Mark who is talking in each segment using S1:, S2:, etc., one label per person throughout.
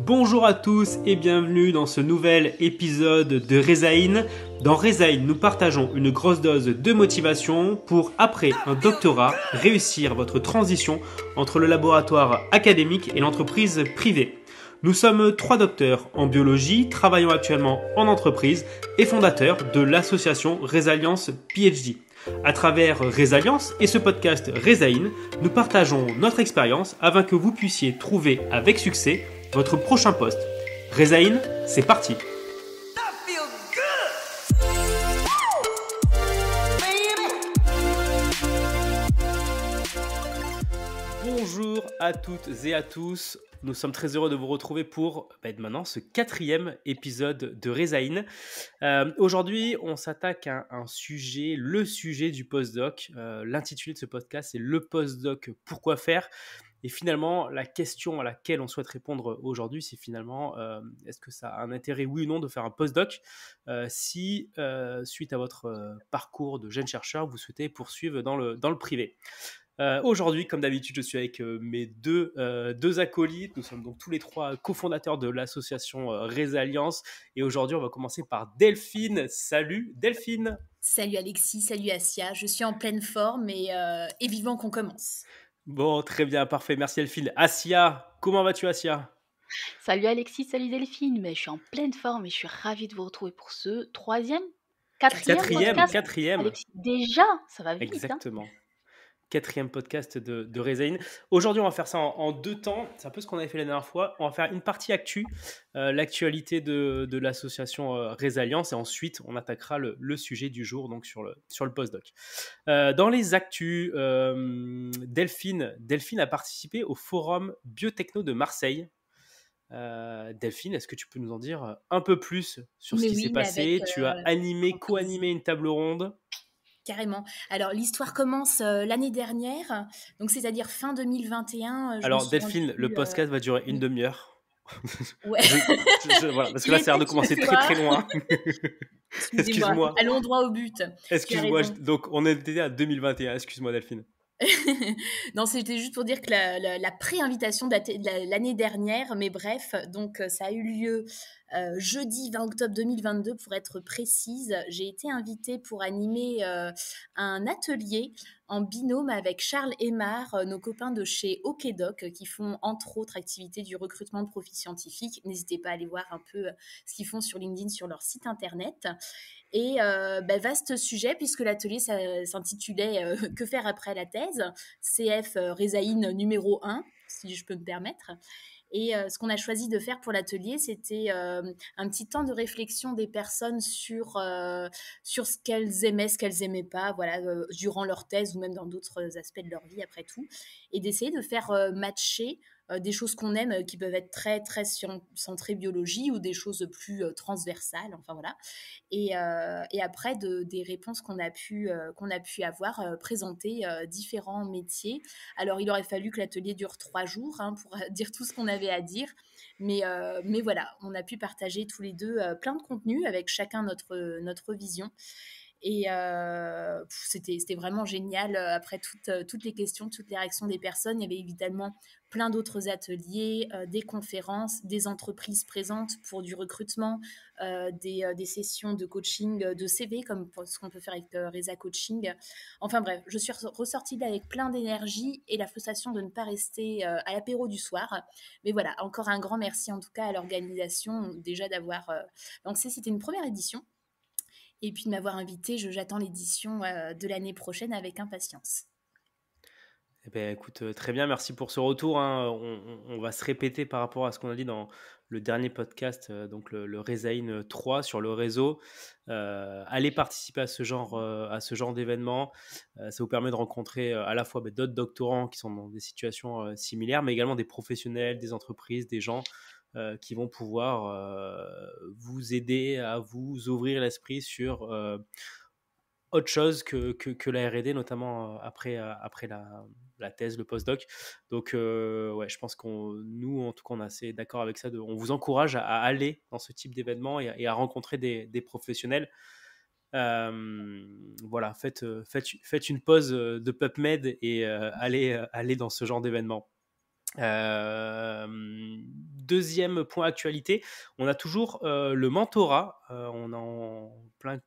S1: Bonjour à tous et bienvenue dans ce nouvel épisode de Rezaïn. Dans Rezaïn, nous partageons une grosse dose de motivation pour, après un doctorat, réussir votre transition entre le laboratoire académique et l'entreprise privée. Nous sommes 3 docteurs en biologie, travaillons actuellement en entreprise et fondateurs de l'association Resalience PhD. À travers Resalience et ce podcast Rezaïn, nous partageons notre expérience afin que vous puissiez trouver avec succès votre prochain poste. Rezaïn, c'est parti. Bonjour à toutes et à tous. Nous sommes très heureux de vous retrouver pour maintenant ce 4e épisode de Rezaïn. Aujourd'hui, on s'attaque à un sujet, le sujet du postdoc. L'intitulé de ce podcast, c'est le postdoc, pourquoi faire ? Et finalement, la question à laquelle on souhaite répondre aujourd'hui, c'est finalement, est-ce que ça a un intérêt, oui ou non, de faire un postdoc si, suite à votre parcours de jeune chercheur, vous souhaitez poursuivre dans le privé. Aujourd'hui, comme d'habitude, je suis avec mes deux acolytes. Nous sommes donc tous les 3 cofondateurs de l'association Resalience. Et aujourd'hui, on va commencer par Delphine. Salut Delphine.
S2: Salut Alexis, salut Assia. Je suis en pleine forme et vivant qu'on commence.
S1: Bon, très bien, parfait. Merci Delphine. Assia, comment vas-tu Assia ?
S3: Salut Alexis, salut Delphine. Mais je suis en pleine forme et je suis ravie de vous retrouver pour ce 3e, 4e podcast.
S1: 4e.
S3: Alexis, déjà, ça va vite.
S1: Exactement. 4e podcast de Rezaïn. Aujourd'hui, on va faire ça en 2 temps. C'est un peu ce qu'on avait fait la dernière fois. On va faire une partie actu, l'actualité de l'association Resalience, et ensuite, on attaquera le sujet du jour, donc sur le postdoc. Dans les actus, Delphine a participé au forum Biotechno de Marseille. Delphine, est-ce que tu peux nous en dire un peu plus sur ce qui s'est passé ? Tu as co-animé une table ronde.
S2: Carrément. Alors, l'histoire commence l'année dernière, donc c'est-à-dire fin 2021.
S1: Alors, Delphine, le podcast va durer une demi-heure.
S2: Ouais.
S1: Voilà, parce que là, ça a l'air de commencer très très loin. Excuse-moi.
S2: Allons droit au but.
S1: Excuse-moi. Donc, on était à 2021. Excuse-moi, Delphine.
S2: Non, c'était juste pour dire que la pré-invitation date de l'année dernière, mais bref, donc ça a eu lieu jeudi 20 octobre 2022 pour être précise. J'ai été invitée pour animer un atelier en binôme avec Charles Aymar, nos copains de chez OKDoc, qui font entre autres activités du recrutement de profils scientifiques. N'hésitez pas à aller voir un peu ce qu'ils font sur LinkedIn, sur leur site internet. Et vaste sujet, puisque l'atelier s'intitulait « Que faire après la thèse ?» CF Rezaïn numéro 1, si je peux me permettre. Et ce qu'on a choisi de faire pour l'atelier, c'était un petit temps de réflexion des personnes sur ce qu'elles aimaient, ce qu'elles n'aimaient pas, voilà, durant leur thèse ou même dans d'autres aspects de leur vie après tout, et d'essayer de faire matcher des choses qu'on aime qui peuvent être très, très centrées biologie ou des choses plus transversales, enfin voilà. Et après, des réponses qu'on a pu avoir, présenter différents métiers. Alors, il aurait fallu que l'atelier dure 3 jours pour dire tout ce qu'on avait à dire. Mais voilà, on a pu partager tous les deux plein de contenus avec chacun notre vision. Et c'était vraiment génial. Après toutes les questions, toutes les réactions des personnes, il y avait évidemment plein d'autres ateliers, des conférences, des entreprises présentes pour du recrutement, des sessions de coaching de CV, comme ce qu'on peut faire avec Reza Coaching. Enfin bref, je suis ressortie là avec plein d'énergie et la frustration de ne pas rester à l'apéro du soir. Mais voilà, encore un grand merci en tout cas à l'organisation déjà d'avoir lancé. C'était une première édition. Et puis de m'avoir invité, j'attends l'édition de l'année prochaine avec impatience.
S1: Eh bien, écoute, très bien, merci pour ce retour. On va se répéter par rapport à ce qu'on a dit dans le dernier podcast, donc le Rezaïn 3 sur le réseau. Allez participer à ce genre d'événement. Ça vous permet de rencontrer à la fois d'autres doctorants qui sont dans des situations similaires, mais également des professionnels, des entreprises, des gens qui vont pouvoir vous aider à vous ouvrir l'esprit sur autre chose que la R&D, notamment après la thèse, le postdoc. Donc, ouais, je pense nous, en tout cas, on est assez d'accord avec ça. On vous encourage à aller dans ce type d'événement et à rencontrer des professionnels. Voilà, faites une pause de PubMed et allez dans ce genre d'événement. deuxième point actualité, on a toujours le mentorat. On est en plein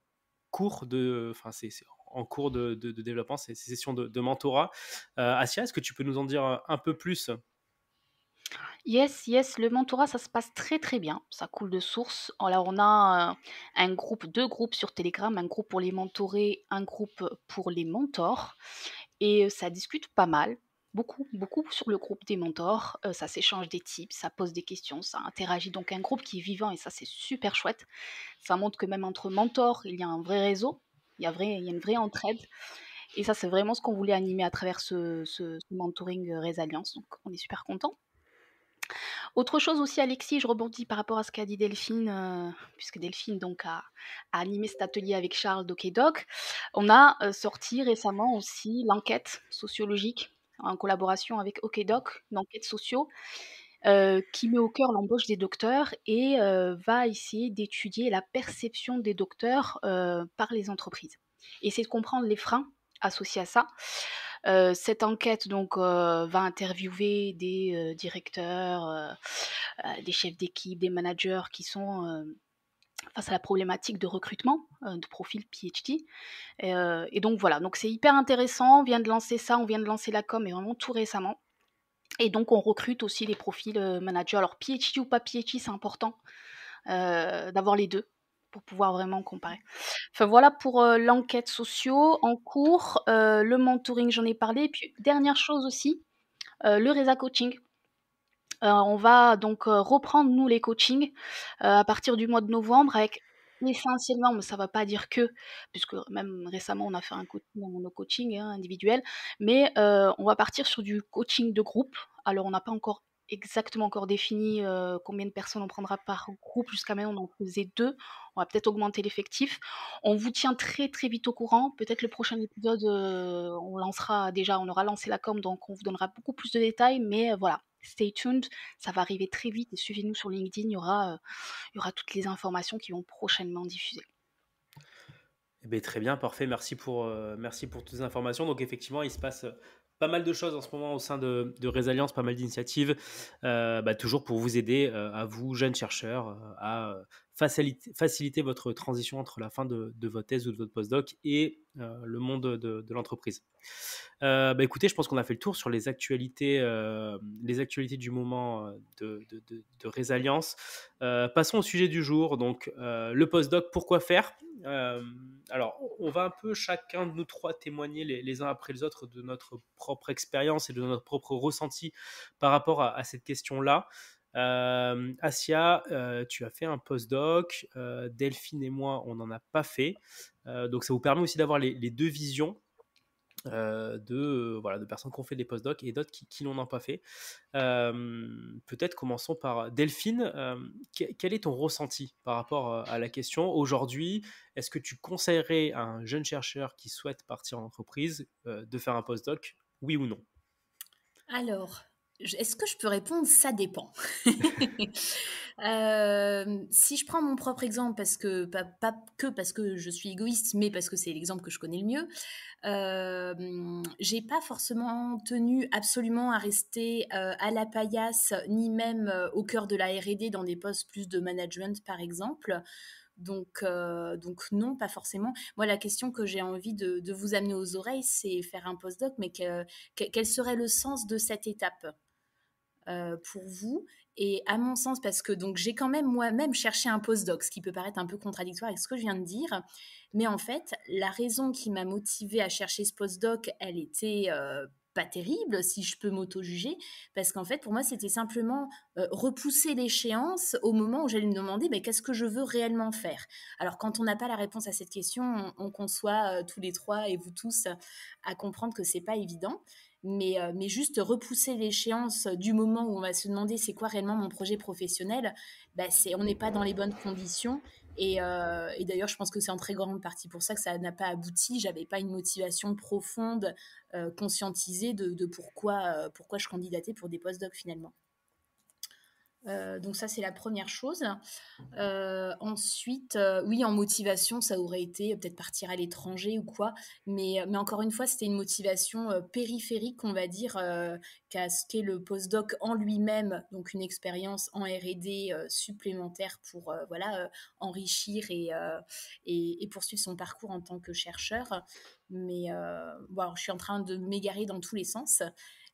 S1: cours enfin c'est en cours de développement, ces sessions de mentorat. Asia, est-ce que tu peux nous en dire un peu plus?
S3: Yes, yes, le mentorat, ça se passe très très bien, ça coule de source. Alors on a un groupe, deux groupes sur Telegram, un groupe pour les mentorés, un groupe pour les mentors, et ça discute pas mal, beaucoup, beaucoup sur le groupe des mentors. Ça s'échange des tips, ça pose des questions, ça interagit. Donc un groupe qui est vivant et ça c'est super chouette. Ça montre que même entre mentors, il y a un vrai réseau, il y a une vraie entraide. Et ça c'est vraiment ce qu'on voulait animer à travers ce mentoring Résilience. Donc on est super content. Autre chose aussi, Alexis, je rebondis par rapport à ce qu'a dit Delphine, puisque Delphine donc a animé cet atelier avec Charles d'OkDoc. On a sorti récemment aussi l'enquête sociologique en collaboration avec OkDoc, une enquête socio, qui met au cœur l'embauche des docteurs et va essayer d'étudier la perception des docteurs par les entreprises. Essayer de comprendre les freins associés à ça. Cette enquête donc va interviewer des directeurs, des chefs d'équipe, des managers qui sont face à la problématique de recrutement de profils PhD. Et donc voilà, donc c'est hyper intéressant. On vient de lancer ça, on vient de lancer la com, mais vraiment tout récemment. Et donc on recrute aussi les profils managers. Alors PhD ou pas PhD, c'est important d'avoir les deux pour pouvoir vraiment comparer. Enfin voilà pour l'enquête socio en cours, le mentoring, j'en ai parlé. Et puis dernière chose aussi, le Reza Coaching. On va donc reprendre nous les coachings à partir du mois de novembre avec essentiellement, mais ça ne va pas dire que, puisque même récemment on a fait un coaching en mono-coaching individuel, mais on va partir sur du coaching de groupe. Alors on n'a pas encore exactement encore défini combien de personnes on prendra par groupe. Jusqu'à maintenant on en faisait 2. On va peut-être augmenter l'effectif. On vous tient très très vite au courant. Peut-être le prochain épisode, on aura lancé la com, donc on vous donnera beaucoup plus de détails. Mais voilà, stay tuned, ça va arriver très vite et suivez-nous sur LinkedIn, il y aura toutes les informations qui vont prochainement diffuser.
S1: Eh bien, très bien, parfait. Merci pour toutes ces informations. Donc, effectivement, il se passe pas mal de choses en ce moment au sein de Résilience, pas mal d'initiatives, toujours pour vous aider, à vous, jeunes chercheurs, à faciliter votre transition entre la fin de votre thèse ou de votre postdoc et le monde de l'entreprise. Écoutez, je pense qu'on a fait le tour sur les actualités du moment de Résilience. Passons au sujet du jour. Donc, le postdoc, pourquoi faire? Alors, on va un peu chacun de nous trois témoigner les uns après les autres de notre propre expérience et de notre propre ressenti par rapport à cette question-là. Asia, tu as fait un postdoc. Delphine et moi, on n'en a pas fait. Donc, ça vous permet aussi d'avoir les deux visions de personnes qui ont fait des postdocs et d'autres qui n'en ont pas fait. Peut-être commençons par Delphine. Quel est ton ressenti par rapport à la question aujourd'hui? Est-ce que tu conseillerais à un jeune chercheur qui souhaite partir en entreprise de faire un postdoc, oui ou non?
S2: Alors, est-ce que je peux répondre? Ça dépend. Si je prends mon propre exemple, parce que pas que parce que je suis égoïste, mais parce que c'est l'exemple que je connais le mieux, j'ai pas forcément tenu absolument à rester, à la paillasse, ni même, au cœur de la R&D dans des postes plus de management, par exemple. Donc non, pas forcément. Moi, la question que j'ai envie de vous amener aux oreilles, c'est faire un postdoc, mais quel serait le sens de cette étape pour vous? Et à mon sens, parce que donc j'ai quand même moi-même cherché un postdoc, ce qui peut paraître un peu contradictoire avec ce que je viens de dire, mais en fait, la raison qui m'a motivée à chercher ce postdoc, elle était pas terrible, si je peux m'auto-juger, parce qu'en fait, pour moi, c'était simplement repousser l'échéance au moment où j'allais me demander qu'est-ce que je veux réellement faire. Alors, quand on n'a pas la réponse à cette question, on conçoit tous les trois et vous tous à comprendre que c'est pas évident. Mais juste repousser l'échéance du moment où on va se demander c'est quoi réellement mon projet professionnel, on n'est pas dans les bonnes conditions. Et d'ailleurs, je pense que c'est en très grande partie pour ça que ça n'a pas abouti. J'avais pas une motivation profonde, conscientisée de pourquoi je candidatais pour des postdocs finalement. Donc ça, c'est la première chose. Ensuite, oui, en motivation, ça aurait été peut-être partir à l'étranger ou quoi. Mais encore une fois, c'était une motivation périphérique, on va dire, qu'à ce qu'est le postdoc en lui-même, donc une expérience en R&D supplémentaire pour voilà, enrichir et poursuivre son parcours en tant que chercheur. Mais bon, alors, je suis en train de m'égarer dans tous les sens.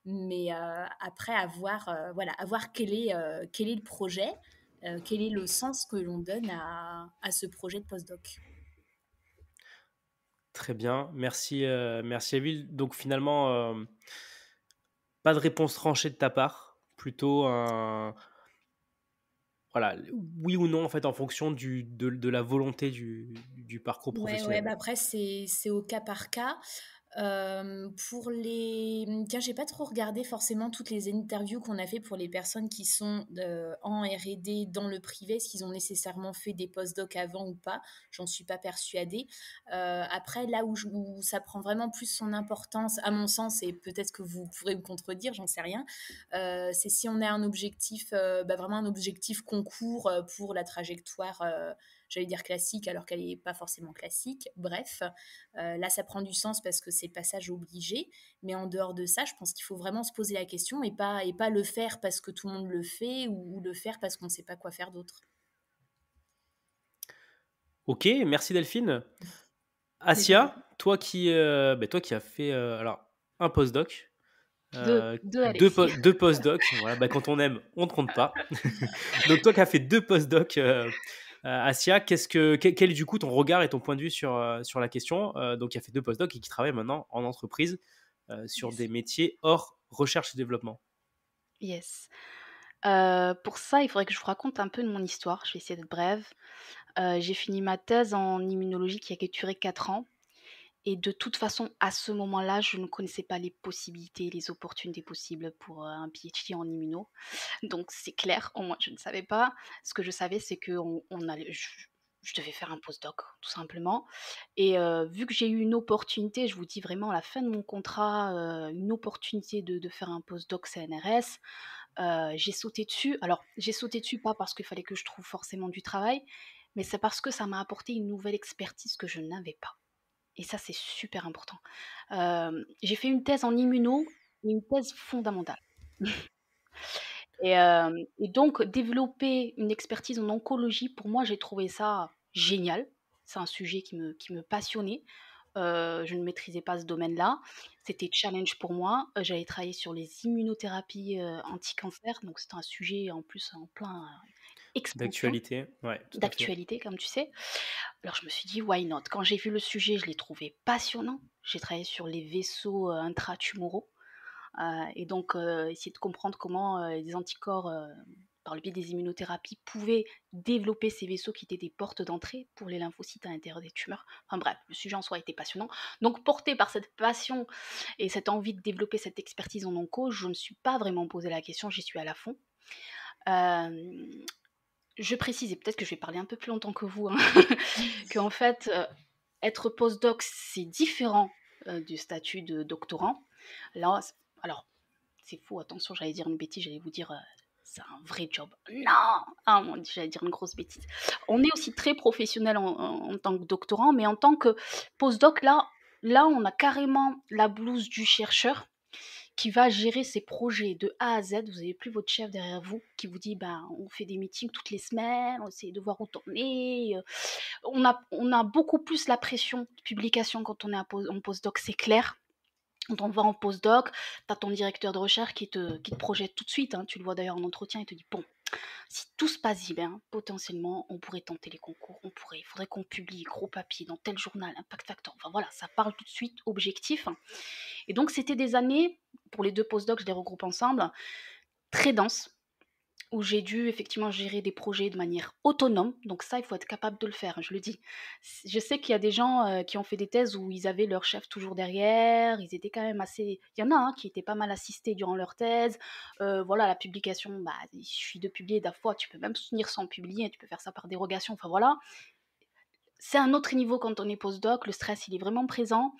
S2: Mais après, voilà, à voir quel est le projet, quel est le sens que l'on donne à ce projet de postdoc.
S1: Très bien, merci Evelyne. Donc finalement, pas de réponse tranchée de ta part, plutôt un voilà, oui ou non en fait en fonction de la volonté du parcours
S2: Ouais, ouais,
S1: professionnel.
S2: bah après, c'est au cas par cas. Pour les tiens, j'ai pas trop regardé forcément toutes les interviews qu'on a fait pour les personnes qui sont, en R&D dans le privé. Est-ce qu'ils ont nécessairement fait des post-docs avant ou pas? J'en suis pas persuadée. Après là où ça prend vraiment plus son importance, à mon sens, et peut-être que vous pourrez me contredire, j'en sais rien, c'est si on a un objectif, vraiment un objectif concours, pour la trajectoire, j'allais dire classique alors qu'elle est pas forcément classique. Bref, là, ça prend du sens parce que c'est passage obligé. Mais en dehors de ça, je pense qu'il faut vraiment se poser la question et pas le faire parce que tout le monde le fait ou le faire parce qu'on ne sait pas quoi faire d'autre.
S1: Ok, merci Delphine.
S2: Mais de rien.
S1: Asia, toi qui as fait alors un postdoc,
S3: Deux, allez.
S1: deux postdocs, voilà, bah, quand on aime, on ne compte pas. Donc toi qui as fait deux postdocs, Asia, quel est du coup ton regard et ton point de vue sur la question donc qui a fait deux postdocs et qui travaille maintenant en entreprise sur des
S2: Yes.
S1: métiers hors recherche et développement.
S3: Yes. Pour ça, il faudrait que je vous raconte un peu de mon histoire. Je vais essayer d'être brève. J'ai fini ma thèse en immunologie qui a duré 4 ans et de toute façon, à ce moment-là, je ne connaissais pas les possibilités, les opportunités possibles pour, un PhD en immuno. Donc c'est clair, au moins je ne savais pas. Ce que je savais, c'est qu'on on allait je devais faire un postdoc, tout simplement. Et vu que j'ai eu une opportunité, je vous dis vraiment à la fin de mon contrat, une opportunité de faire un postdoc CNRS, j'ai sauté dessus. Alors, j'ai sauté dessus pas parce qu'il fallait que je trouve forcément du travail, mais c'est parce que ça m'a apporté une nouvelle expertise que je n'avais pas. Et ça, c'est super important. J'ai fait une thèse en immuno, une thèse fondamentale. Et donc développer une expertise en oncologie, pour moi, j'ai trouvé ça génial. C'est un sujet qui me passionnait. Je ne maîtrisais pas ce domaine-là. C'était challenge pour moi. J'allais travailler sur les immunothérapies, anti-cancer, donc c'était un sujet en plus en plein, expansion,
S1: D'actualité, ouais, tout à fait.
S3: d'actualité comme tu sais. Alors je me suis dit: «Why not?» Quand j'ai vu le sujet, je l'ai trouvé passionnant. J'ai travaillé sur les vaisseaux, intratumoraux. Et donc, essayer de comprendre comment les anticorps, par le biais des immunothérapies, pouvaient développer ces vaisseaux qui étaient des portes d'entrée pour les lymphocytes à l'intérieur des tumeurs. Enfin bref, le sujet en soi était passionnant. Donc, portée par cette passion et cette envie de développer cette expertise en onco, je ne me suis pas vraiment posé la question, j'y suis allée à fond. Je précise, et peut-être que je vais parler un peu plus longtemps que vous, hein, qu'en fait, être postdoc, c'est différent du statut de doctorant. Là, alors, c'est faux, attention, j'allais dire une bêtise, j'allais vous dire, c'est un vrai job. Non! Ah mon Dieu, j'allais dire une grosse bêtise. On est aussi très professionnel en tant que doctorant, mais en tant que postdoc, là, on a carrément la blouse du chercheur qui va gérer ses projets de A à Z. Vous n'avez plus votre chef derrière vous qui vous dit, ben, on fait des meetings toutes les semaines, on essaie de voir où on est. On a beaucoup plus la pression de publication quand on est en postdoc, c'est clair. Quand on va en postdoc, tu as ton directeur de recherche qui te projette tout de suite, hein, tu le vois d'ailleurs en entretien, il te dit, bon, si tout se passe bien, potentiellement, on pourrait tenter les concours, il faudrait qu'on publie gros papier dans tel journal, Impact Factor, enfin voilà, ça parle tout de suite objectif. Et donc c'était des années, pour les deux postdocs, je les regroupe ensemble, très denses, où j'ai dû effectivement gérer des projets de manière autonome. Donc ça, il faut être capable de le faire, hein, je le dis. Je sais qu'il y a des gens qui ont fait des thèses où ils avaient leur chef toujours derrière, ils étaient quand même assez... Il y en a hein, qui étaient pas mal assistés durant leur thèse. Voilà, la publication, bah, il suffit de publier, des fois tu peux même soutenir sans publier, tu peux faire ça par dérogation, enfin voilà. C'est un autre niveau quand on est postdoc, le stress il est vraiment présent.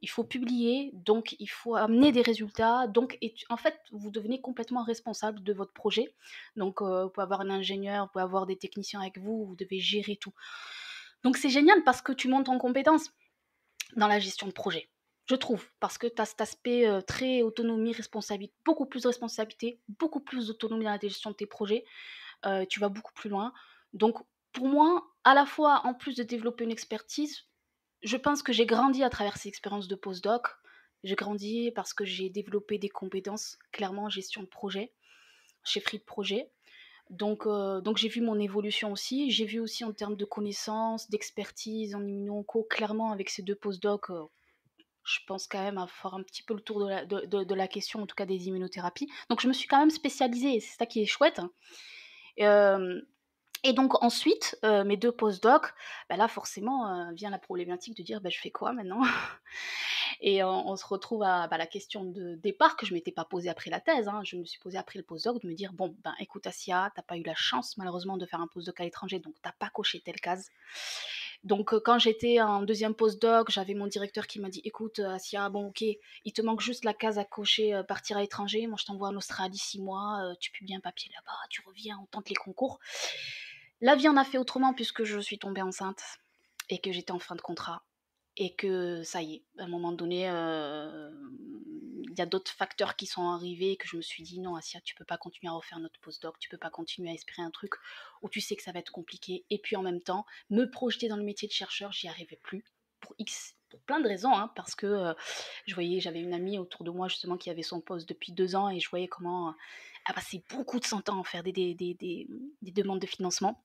S3: il faut publier, donc il faut amener des résultats. Donc, en fait, vous devenez complètement responsable de votre projet. Donc, vous pouvez avoir un ingénieur, vous pouvez avoir des techniciens avec vous, vous devez gérer tout. Donc, c'est génial parce que tu montes en compétence dans la gestion de projet, je trouve, parce que tu as cet aspect très autonomie, responsabilité, beaucoup plus de responsabilité, beaucoup plus d'autonomie dans la gestion de tes projets. Tu vas beaucoup plus loin. Donc, pour moi, à la fois, en plus de développer une expertise, je pense que j'ai grandi à travers ces expériences de postdoc. J'ai grandi parce que j'ai développé des compétences, clairement, en gestion de projet, chefferie de projet. Donc j'ai vu mon évolution aussi. J'ai vu aussi en termes de connaissances, d'expertise en immuno-onco, clairement, avec ces 2 postdocs, je pense quand même avoir un petit peu le tour de la question, en tout cas des immunothérapies. Donc je me suis quand même spécialisée, et c'est ça qui est chouette. Euh, et donc ensuite, mes 2 postdocs, bah là forcément vient la problématique de dire bah, je fais quoi maintenant. Et on se retrouve à la question de départ que je ne m'étais pas posée après la thèse. Hein. Je me suis posée après le postdoc de me dire bon, ben écoute Assia, tu n'as pas eu la chance malheureusement de faire un postdoc à l'étranger, donc tu n'as pas coché telle case. Donc quand j'étais en 2e postdoc, j'avais mon directeur qui m'a dit écoute Assia, bon ok, il te manque juste la case à cocher, partir à l'étranger, moi je t'envoie en Australie 6 mois, tu publies un papier là-bas, tu reviens, on tente les concours. La vie en a fait autrement puisque je suis tombée enceinte et que j'étais en fin de contrat et que ça y est, à un moment donné, il y a d'autres facteurs qui sont arrivés et que je me suis dit non Assia, tu peux pas continuer à refaire notre postdoc, tu peux pas continuer à espérer un truc où tu sais que ça va être compliqué, et puis en même temps, me projeter dans le métier de chercheur, j'y arrivais plus pour plein de raisons, hein, parce que j'avais une amie autour de moi justement qui avait son poste depuis 2 ans et je voyais comment elle passait beaucoup de son temps à faire des demandes de financement.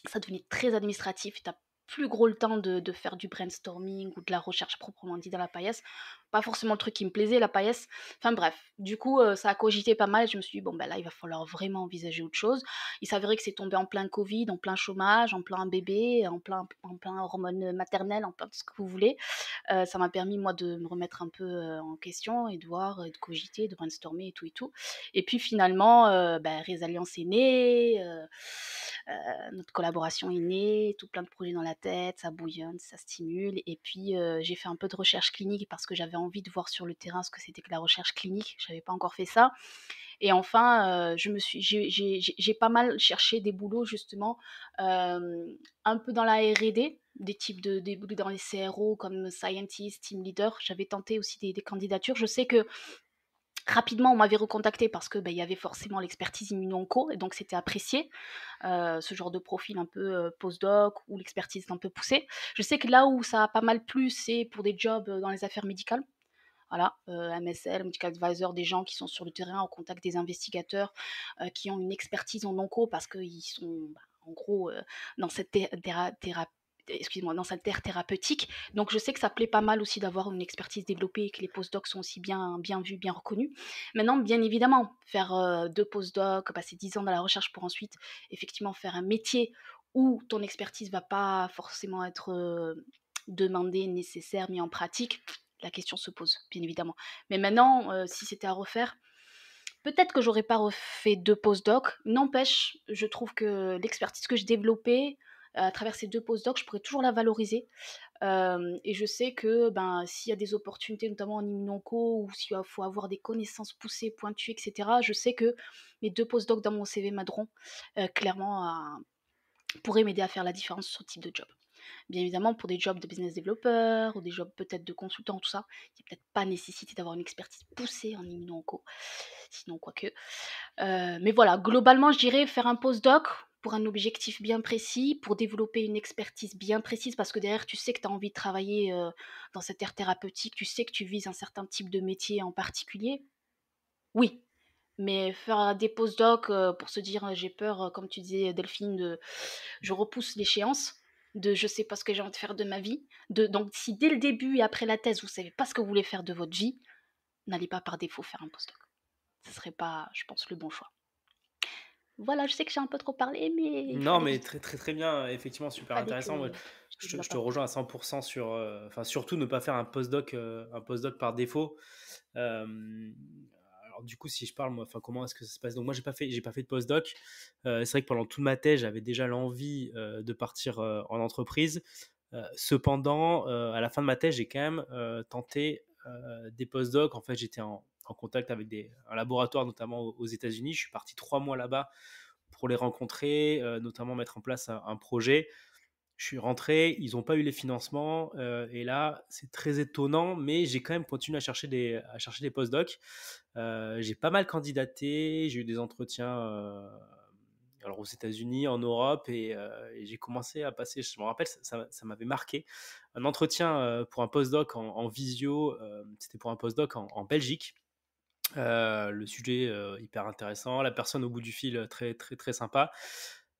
S3: Ça devenait très administratif, tu as plus gros le temps de faire du brainstorming ou de la recherche proprement dit dans la paillasse. Pas forcément le truc qui me plaisait, la paillasse. Enfin bref, du coup, ça a cogité pas mal et je me suis dit, bon, ben là, il va falloir vraiment envisager autre chose. Il s'avérait que c'est tombé en plein Covid, en plein chômage, en plein bébé, en plein hormones maternelles, en plein tout ce que vous voulez. Ça m'a permis, moi, de me remettre un peu en question et de voir, et de cogiter, de brainstormer et tout et tout. Et puis finalement, Résalliance est née, notre collaboration est née, tout plein de projets dans la tête, ça bouillonne, ça stimule. Et puis j'ai fait un peu de recherche clinique parce que j'avais envie de voir sur le terrain ce que c'était que la recherche clinique. Je n'avais pas encore fait ça. Et enfin, j'ai pas mal cherché des boulots justement, un peu dans la R&D, des boulots dans les CRO comme scientist, team leader. J'avais tenté aussi des candidatures. Je sais que rapidement, on m'avait recontacté parce que il y avait forcément l'expertise immuno-onco et donc c'était apprécié, ce genre de profil un peu postdoc ou l'expertise un peu poussée. Je sais que là où ça a pas mal plu, c'est pour des jobs dans les affaires médicales. Voilà, MSL, Medical Advisor, des gens qui sont sur le terrain au contact des investigateurs, qui ont une expertise en onco parce qu'ils sont, en gros, dans cette dans cette terre thérapeutique. Donc je sais que ça plaît pas mal aussi d'avoir une expertise développée et que les postdocs sont aussi bien vus, bien reconnus. Maintenant, bien évidemment, faire 2 postdocs, passer 10 ans dans la recherche pour ensuite effectivement faire un métier où ton expertise va pas forcément être demandée, nécessaire, mis en pratique, la question se pose, bien évidemment. Mais maintenant, si c'était à refaire, peut-être que j'aurais pas refait 2 postdocs. N'empêche, je trouve que l'expertise que j'ai développée à travers ces 2 postdocs, je pourrais toujours la valoriser. Et je sais que s'il y a des opportunités, notamment en immuno-onco, ou s'il faut avoir des connaissances poussées, pointues, etc., je sais que mes 2 postdocs dans mon CV m'aideront clairement pourraient m'aider à faire la différence sur ce type de job. Bien évidemment, pour des jobs de business developer ou des jobs peut-être de consultant, tout ça, il n'y a peut-être pas nécessité d'avoir une expertise poussée en immuno-onco, sinon quoique. Mais voilà, globalement, je dirais faire un postdoc pour un objectif bien précis, pour développer une expertise bien précise, parce que derrière, tu sais que tu as envie de travailler dans cette ère thérapeutique, tu sais que tu vises un certain type de métier en particulier. Oui, mais faire des postdocs pour se dire j'ai peur, comme tu disais Delphine, je repousse l'échéance, je sais pas ce que j'ai envie de faire de ma vie. Donc si dès le début et après la thèse, vous savez pas ce que vous voulez faire de votre vie, n'allez pas par défaut faire un postdoc. Ce serait pas, je pense, le bon choix. Voilà, je sais que j'ai un peu trop parlé, mais il
S1: Non,
S3: fallait
S1: mais
S3: que,
S1: très, très, très bien, effectivement, super
S3: fallait que
S1: intéressant. Moi,
S3: je
S1: je
S3: développe
S1: te
S3: un peu.
S1: rejoins à 100% sur, enfin, surtout ne pas faire un postdoc par défaut. Alors, du coup, si je parle, moi, enfin, comment est-ce que ça se passe? Donc, moi, j'ai pas fait de postdoc. C'est vrai que pendant toute ma thèse, j'avais déjà l'envie de partir en entreprise. Cependant, à la fin de ma thèse, j'ai quand même tenté des postdocs. En fait, j'étais en contact avec un laboratoire, notamment aux États-Unis. Je suis parti 3 mois là-bas pour les rencontrer, notamment mettre en place un projet. Je suis rentré, ils n'ont pas eu les financements, et là, c'est très étonnant, mais j'ai quand même continué à chercher des postdocs. J'ai pas mal candidaté, j'ai eu des entretiens alors aux États-Unis, en Europe, et j'ai commencé à passer, je me rappelle, ça m'avait marqué, un entretien pour un postdoc en visio, c'était pour un postdoc en Belgique. Le sujet hyper intéressant, la personne au bout du fil très très très sympa.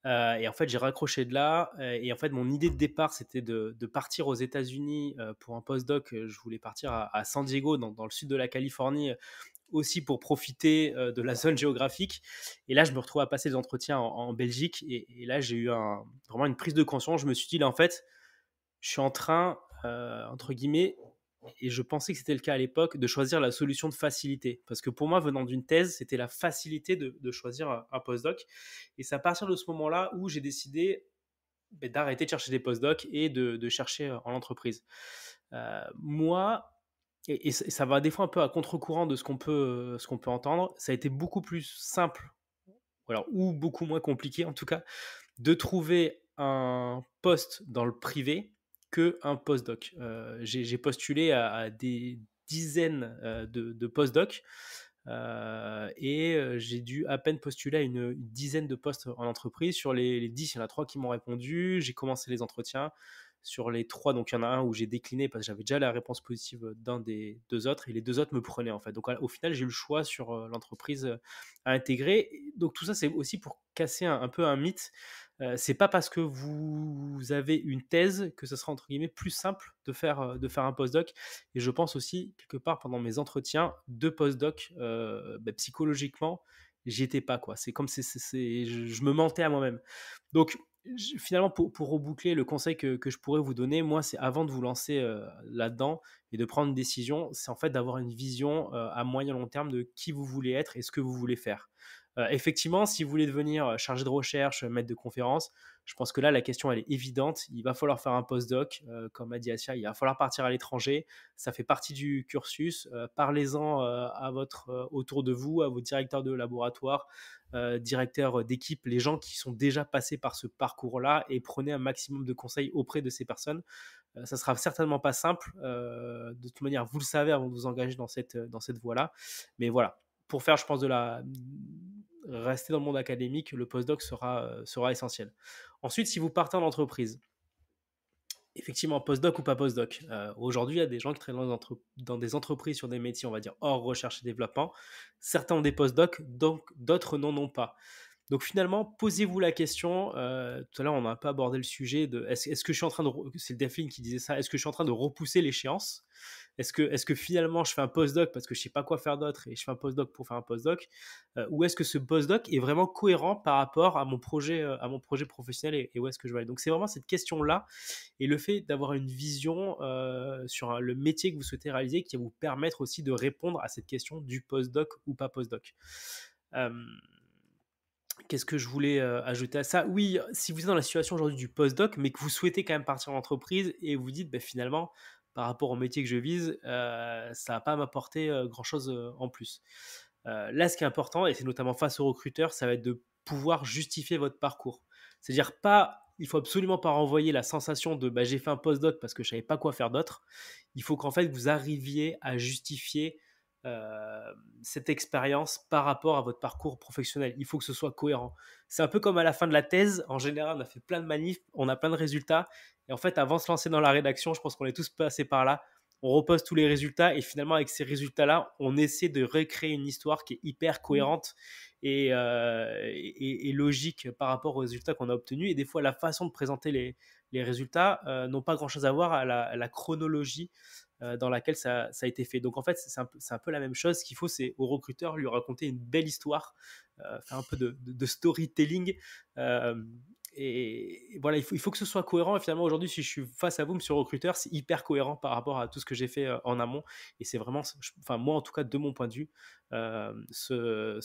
S1: Et en fait, j'ai raccroché de là. Et en fait, mon idée de départ, c'était de partir aux États-Unis pour un postdoc. Je voulais partir à San Diego, dans le sud de la Californie, aussi pour profiter de la zone géographique. Et là, je me retrouve à passer des entretiens en Belgique. Et là, j'ai eu vraiment une prise de conscience. Je me suis dit, là, en fait, je suis en train, entre guillemets, et je pensais que c'était le cas à l'époque, de choisir la solution de facilité. Parce que pour moi, venant d'une thèse, c'était la facilité de choisir un postdoc. Et c'est à partir de ce moment-là où j'ai décidé d'arrêter de chercher des postdocs et de chercher en entreprise. Moi, et ça va des fois un peu à contre-courant de ce qu'on peut entendre, ça a été beaucoup plus simple, ou beaucoup moins compliqué en tout cas, de trouver un poste dans le privé qu'un postdoc. J'ai postulé à des dizaines de postdocs, et j'ai dû à peine postuler à une dizaine de postes en entreprise. Sur les 10, il y en a 3 qui m'ont répondu. J'ai commencé les entretiens. Sur les 3, donc il y en a un où j'ai décliné parce que j'avais déjà la réponse positive d'un des 2 autres, et les 2 autres me prenaient en fait. Donc au final, j'ai eu le choix sur l'entreprise à intégrer. Donc tout ça, c'est aussi pour casser un peu un mythe. C'est pas parce que vous avez une thèse que ce sera entre guillemets plus simple de faire un postdoc. Et je pense aussi, quelque part, pendant mes entretiens de postdoc, psychologiquement, j'y étais pas, quoi. C'est comme je me mentais à moi-même. Donc, finalement, pour reboucler, le conseil que je pourrais vous donner, moi, c'est avant de vous lancer là-dedans et de prendre une décision, c'est en fait d'avoir une vision à moyen long terme de qui vous voulez être et ce que vous voulez faire. Effectivement, si vous voulez devenir chargé de recherche, maître de conférence, je pense que là, la question, elle est évidente. Il va falloir faire un postdoc, comme a dit Asia, il va falloir partir à l'étranger. Ça fait partie du cursus. Parlez-en autour de vous, à vos directeurs de laboratoire, directeurs d'équipe, les gens qui sont déjà passés par ce parcours-là, et prenez un maximum de conseils auprès de ces personnes. Ça sera certainement pas simple. De toute manière, vous le savez avant de vous engager dans cette voie-là. Mais voilà, pour faire, je pense, rester dans le monde académique, le postdoc sera essentiel. Ensuite, si vous partez en entreprise, effectivement, postdoc ou pas postdoc, aujourd'hui, il y a des gens qui travaillent dans des entreprises sur des métiers, on va dire, hors recherche et développement. Certains ont des postdocs, donc d'autres n'en ont pas. Donc finalement, posez-vous la question, tout à l'heure on a un peu abordé le sujet de est-ce que je suis en train c'est le Delphine qui disait ça, est-ce que je suis en train de repousser l'échéance? Est-ce que finalement je fais un postdoc parce que je ne sais pas quoi faire d'autre et je fais un postdoc pour faire un postdoc, ou est-ce que ce postdoc est vraiment cohérent par rapport à mon projet professionnel, et où est-ce que je vais aller? Donc c'est vraiment cette question-là, et le fait d'avoir une vision sur le métier que vous souhaitez réaliser qui va vous permettre aussi de répondre à cette question du postdoc ou pas postdoc. Qu'est-ce que je voulais ajouter à ça? Oui, si vous êtes dans la situation aujourd'hui du postdoc, mais que vous souhaitez quand même partir en entreprise et vous dites, finalement, par rapport au métier que je vise, ça va pas m'apporter grand-chose en plus. Là, ce qui est important, et c'est notamment face aux recruteurs, ça va être de pouvoir justifier votre parcours. C'est-à-dire il faut absolument pas renvoyer la sensation de j'ai fait un postdoc parce que je savais pas quoi faire d'autre. Il faut qu'en fait vous arriviez à justifier cette expérience par rapport à votre parcours professionnel. Il faut que ce soit cohérent. C'est un peu comme à la fin de la thèse. En général, on a fait plein de manifs, on a plein de résultats. Et en fait, avant de se lancer dans la rédaction, je pense qu'on est tous passés par là. On repose tous les résultats et finalement, avec ces résultats-là, on essaie de recréer une histoire qui est hyper cohérente et logique par rapport aux résultats qu'on a obtenus. Et des fois, la façon de présenter les résultats n'ont pas grand-chose à voir à la chronologie dans laquelle ça a été fait. Donc en fait, c'est un peu la même chose. Ce qu'il faut, c'est au recruteur lui raconter une belle histoire, faire un peu de storytelling. Et voilà, il faut que ce soit cohérent. Et finalement, aujourd'hui, si je suis face à vous, monsieur le recruteur, c'est hyper cohérent par rapport à tout ce que j'ai fait en amont. Et c'est vraiment, moi en tout cas, de mon point de vue, ce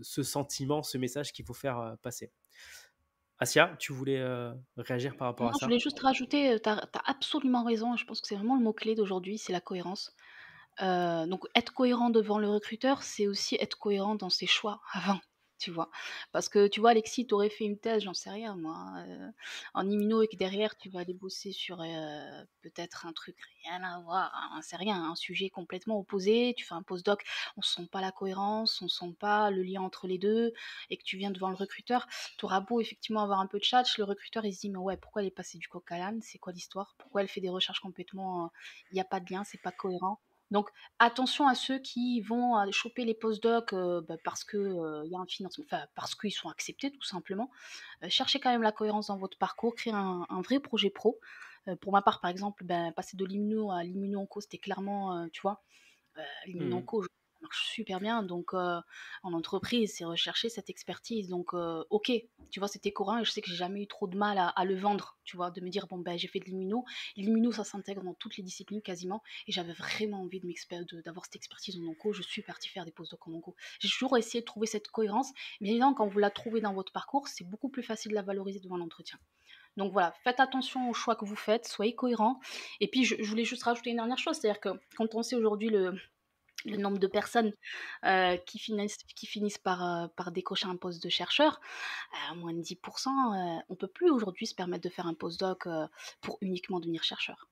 S1: sentiment, ce message qu'il faut faire passer. Asia, tu voulais réagir par rapport
S3: Non,
S1: à
S3: je
S1: ça?
S3: voulais juste rajouter, tu as absolument raison, je pense que c'est vraiment le mot-clé d'aujourd'hui, c'est la cohérence. Donc être cohérent devant le recruteur, c'est aussi être cohérent dans ses choix avant, tu vois? Parce que tu vois, Alexis, tu aurais fait une thèse, j'en sais rien moi, en immuno et que derrière tu vas aller bosser sur, peut-être un truc rien à voir, hein, c'est rien, un sujet complètement opposé, tu fais un postdoc, on sent pas la cohérence, on sent pas le lien entre les 2 et que tu viens devant le recruteur, tu auras beau effectivement avoir un peu de tchatch, le recruteur il se dit: «Mais ouais, pourquoi elle est passée du coq à l'âne? C'est quoi l'histoire? Pourquoi elle fait des recherches complètement, il y a pas de lien, c'est pas cohérent?» Donc attention à ceux qui vont, choper les postdocs, parce que, il y a un financement, enfin parce qu'ils sont acceptés tout simplement. Cherchez quand même la cohérence dans votre parcours, créez un vrai projet pro. Pour ma part, par exemple, passer de l'immuno à l'immuno-onco, c'était clairement, tu vois,
S1: Mmh.
S3: l'immuno-onco, ça marche super bien, donc en entreprise, c'est rechercher cette expertise, donc OK, tu vois, c'était courant et je sais que j'ai jamais eu trop de mal à le vendre, tu vois, de me dire: «Bon, ben, j'ai fait de l'immuno». L'immuno, ça s'intègre dans toutes les disciplines quasiment et j'avais vraiment envie d'avoir cette expertise en onco. Je suis partie faire des postdocs en onco. J'ai toujours essayé de trouver cette cohérence, mais évidemment, quand vous la trouvez dans votre parcours, c'est beaucoup plus facile de la valoriser devant l'entretien. Donc voilà, faites attention aux choix que vous faites, soyez cohérents. Et puis, je voulais juste rajouter une dernière chose, c'est-à-dire que quand on sait aujourd'hui le nombre de personnes qui finissent par décrocher un poste de chercheur, à moins de 10%, on ne peut plus aujourd'hui se permettre de faire un postdoc pour uniquement devenir chercheur.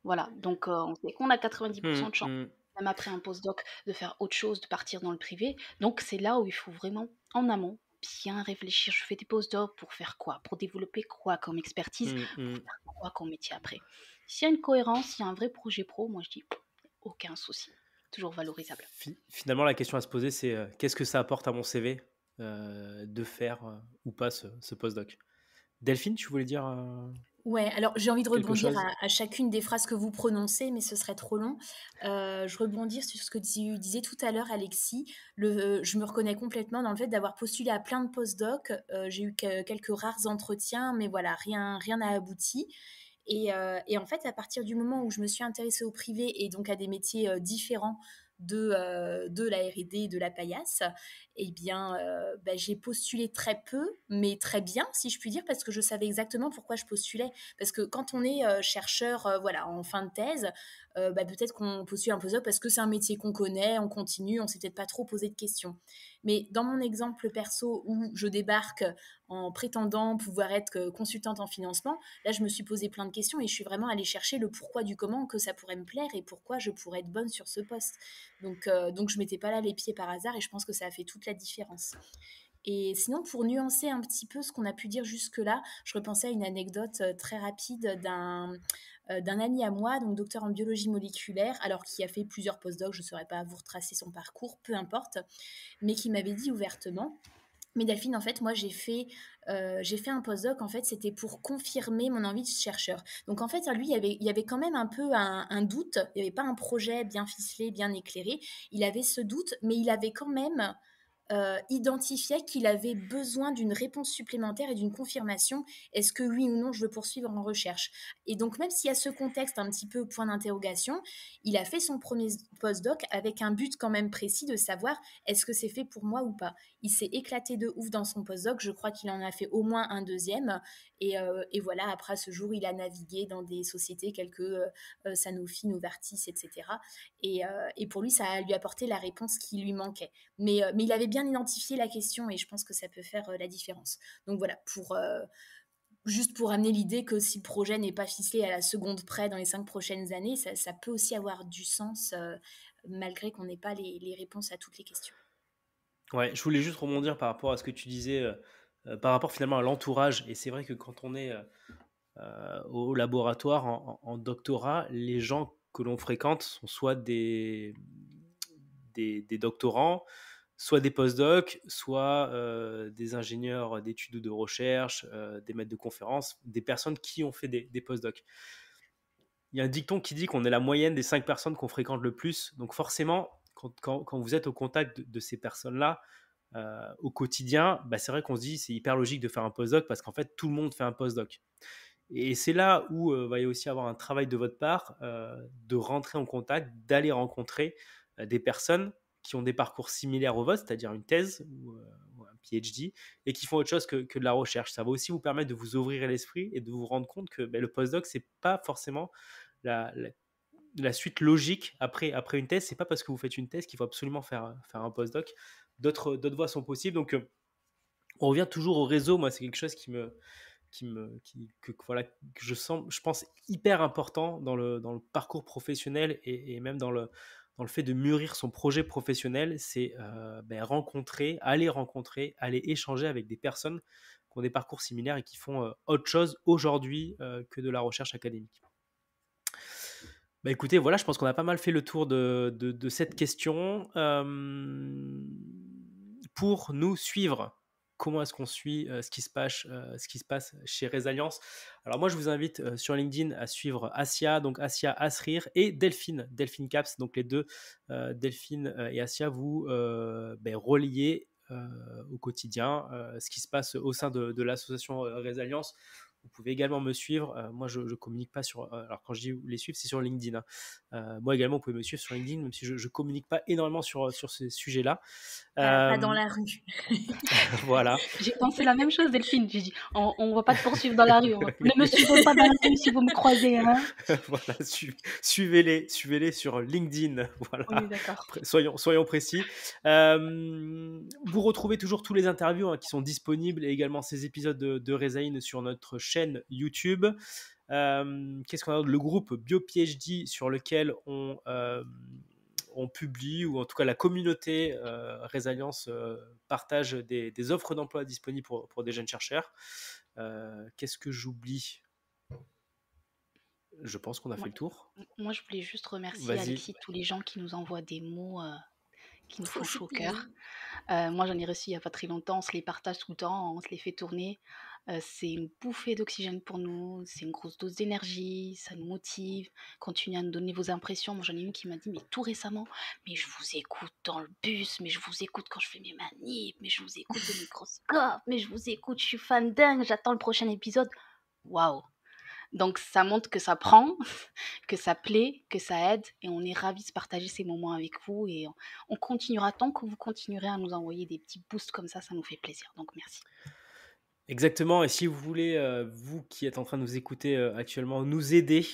S3: Voilà, donc on sait qu'on a 90%
S1: Mmh,
S3: de chance,
S1: mmh.
S3: même après un postdoc, de faire autre chose, de partir dans le privé. Donc c'est là où il faut vraiment, en amont, bien réfléchir. Je fais des postdocs pour faire quoi? Pour développer quoi comme expertise?
S1: Mmh,
S3: Pour
S1: mmh.
S3: faire quoi comme métier après? S'il y a une cohérence, s'il y a un vrai projet pro, moi je dis aucun souci. Toujours valorisable.
S1: Finalement, la question à se poser, c'est, qu'est-ce que ça apporte à mon CV, de faire, ou pas ce postdoc? Delphine, tu voulais dire,
S2: Ouais, alors j'ai envie de
S1: quelque
S2: rebondir
S1: chose?
S2: à chacune des phrases que vous prononcez, mais ce serait trop long. Je rebondis sur ce que tu disais tout à l'heure, Alexis. Je me reconnais complètement dans le fait d'avoir postulé à plein de postdocs. J'ai eu quelques rares entretiens, mais voilà, rien n'a abouti. Et en fait, à partir du moment où je me suis intéressée au privé et donc à des métiers différents de la R&D et de la paillasse, eh bien, j'ai postulé très peu, mais très bien, si je puis dire, parce que je savais exactement pourquoi je postulais. Parce que quand on est chercheur, voilà, en fin de thèse, peut-être qu'on postule un postdoc parce que c'est un métier qu'on connaît, on continue, on s'est peut-être pas trop posé de questions. Mais dans mon exemple perso où je débarque en prétendant pouvoir être consultante en financement, là, je me suis posé plein de questions et je suis vraiment allée chercher le pourquoi du comment que ça pourrait me plaire et pourquoi je pourrais être bonne sur ce poste. Donc je mettais pas là les pieds par hasard et je pense que ça a fait toute la différence. Et sinon, pour nuancer un petit peu ce qu'on a pu dire jusque-là, je repensais à une anecdote très rapide d'un ami à moi, donc docteur en biologie moléculaire, alors qui a fait plusieurs postdocs, je ne saurais pas vous retracer son parcours, peu importe, mais qui m'avait dit ouvertement, mais Delphine, en fait, moi, j'ai fait un postdoc, en fait, c'était pour confirmer mon envie de chercheur. Donc, en fait, lui, il y avait quand même un peu un doute. Il n'y avait pas un projet bien ficelé, bien éclairé. Il avait ce doute, mais il avait quand même identifiait qu'il avait besoin d'une réponse supplémentaire et d'une confirmation. Est-ce que oui ou non je veux poursuivre en recherche? Et donc même s'il y a ce contexte un petit peu point d'interrogation, il a fait son premier postdoc avec un but quand même précis de savoir est-ce que c'est fait pour moi ou pas. Il s'est éclaté de ouf dans son postdoc, je crois qu'il en a fait au moins un deuxième. Et voilà, après ce jour, il a navigué dans des sociétés quelques Sanofi, Novartis, etc. Et pour lui, ça a lui apporté la réponse qui lui manquait. Mais il avait bien identifié la question et je pense que ça peut faire la différence. Donc voilà, juste pour amener l'idée que si le projet n'est pas ficelé à la seconde près dans les 5 prochaines années, ça peut aussi avoir du sens malgré qu'on n'ait pas les réponses à toutes les questions.
S1: Ouais, je voulais juste rebondir par rapport à ce que tu disais, par rapport finalement à l'entourage. Et c'est vrai que quand on est au laboratoire en doctorat, les gens que l'on fréquente sont soit des doctorants, soit des postdocs, soit des ingénieurs d'études ou de recherche, des maîtres de conférences, des personnes qui ont fait des postdocs. Il y a un dicton qui dit qu'on est la moyenne des 5 personnes qu'on fréquente le plus. Donc forcément, quand vous êtes au contact de ces personnes-là, au quotidien, c'est vrai qu'on se dit c'est hyper logique de faire un postdoc parce qu'en fait tout le monde fait un postdoc. Et c'est là où va y aussi avoir un travail de votre part de rentrer en contact, d'aller rencontrer des personnes qui ont des parcours similaires au vôtre, c'est-à-dire une thèse ou PhD et qui font autre chose que de la recherche. Ça va aussi vous permettre de vous ouvrir l'esprit et de vous rendre compte que le postdoc, c'est pas forcément la suite logique après une thèse. C'est pas parce que vous faites une thèse qu'il faut absolument faire un postdoc. D'autres voies sont possibles. Donc, on revient toujours au réseau. Moi, c'est quelque chose voilà, que je pense hyper important dans le parcours professionnel et même dans le fait de mûrir son projet professionnel. C'est aller échanger avec des personnes qui ont des parcours similaires et qui font autre chose aujourd'hui que de la recherche académique. Écoutez, voilà, je pense qu'on a pas mal fait le tour de cette question. Pour nous suivre, comment est-ce qu'on suit ce qui se passe chez Resilience? Alors moi, je vous invite sur LinkedIn à suivre Asia, donc Asia Asrir, et Delphine Caps, donc les deux, Delphine et Asia, vous reliez au quotidien ce qui se passe au sein de l'association Resilience. Vous pouvez également me suivre. Moi, je ne communique pas sur... alors, quand je dis les suivre, c'est sur LinkedIn. Moi également, vous pouvez me suivre sur LinkedIn, même si je ne communique pas énormément sur ces sujets-là.
S2: Pas dans la rue.
S1: Voilà.
S3: J'ai pensé la même chose, Delphine. J'ai dit, on ne va pas te poursuivre dans la rue. Ne me suivez pas dans la rue si vous me croisez. Hein.
S1: Voilà, suivez-les sur LinkedIn. Voilà.
S3: Oui, d'accord.
S1: Soyons précis. Vous retrouvez toujours tous les interviews qui sont disponibles et également ces épisodes de Rezaïn sur notre chaîne YouTube. Qu'est-ce qu'on a? Le groupe BioPhD sur lequel on publie, ou en tout cas la communauté Resilience partage des offres d'emploi disponibles pour des jeunes chercheurs. Qu'est-ce que j'oublie? Je pense qu'on a fait le tour.
S3: Moi, je voulais juste remercier
S1: Vas-y.
S3: Alexis, tous les gens qui nous envoient des mots qui nous font chaud au cœur. Moi, j'en ai reçu il n'y a pas très longtemps. On se les partage tout le temps, on se les fait tourner. C'est une bouffée d'oxygène pour nous, c'est une grosse dose d'énergie, ça nous motive. Continuez à nous donner vos impressions. Moi, j'en ai une qui m'a dit, mais tout récemment, mais je vous écoute dans le bus, mais je vous écoute quand je fais mes manips, mais je vous écoute au microscope, mais je vous écoute, je suis fan dingue, j'attends le prochain épisode. Waouh! Donc ça montre que ça prend, que ça plaît, que ça aide, et on est ravis de partager ces moments avec vous, et on continuera tant que vous continuerez à nous envoyer des petits boosts comme ça nous fait plaisir, donc merci.
S1: Exactement, et si vous voulez, vous qui êtes en train de nous écouter actuellement, nous aider,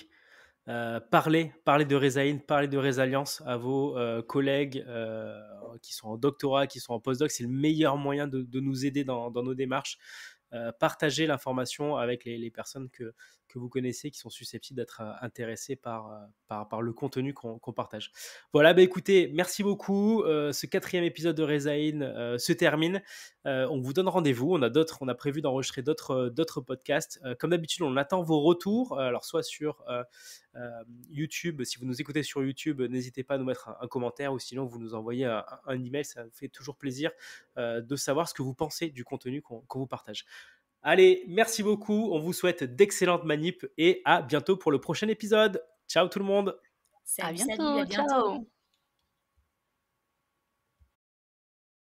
S1: parlez de Rezaïn, parlez de Resilience à vos collègues qui sont en doctorat, qui sont en postdoc. C'est le meilleur moyen de nous aider dans nos démarches. Partagez l'information avec les personnes que vous connaissez qui sont susceptibles d'être intéressées par le contenu qu'on partage. Voilà, écoutez, merci beaucoup. Ce 4e épisode de Rezaïn se termine. On vous donne rendez-vous. On a prévu d'enregistrer d'autres podcasts. Comme d'habitude, on attend vos retours. Alors, soit sur YouTube, si vous nous écoutez sur YouTube, n'hésitez pas à nous mettre un commentaire, ou sinon vous nous envoyez un email. Ça nous fait toujours plaisir de savoir ce que vous pensez du contenu qu'on vous partage. Allez, merci beaucoup. On vous souhaite d'excellentes manips et à bientôt pour le prochain épisode. Ciao tout le monde.
S3: À bientôt. Ciao.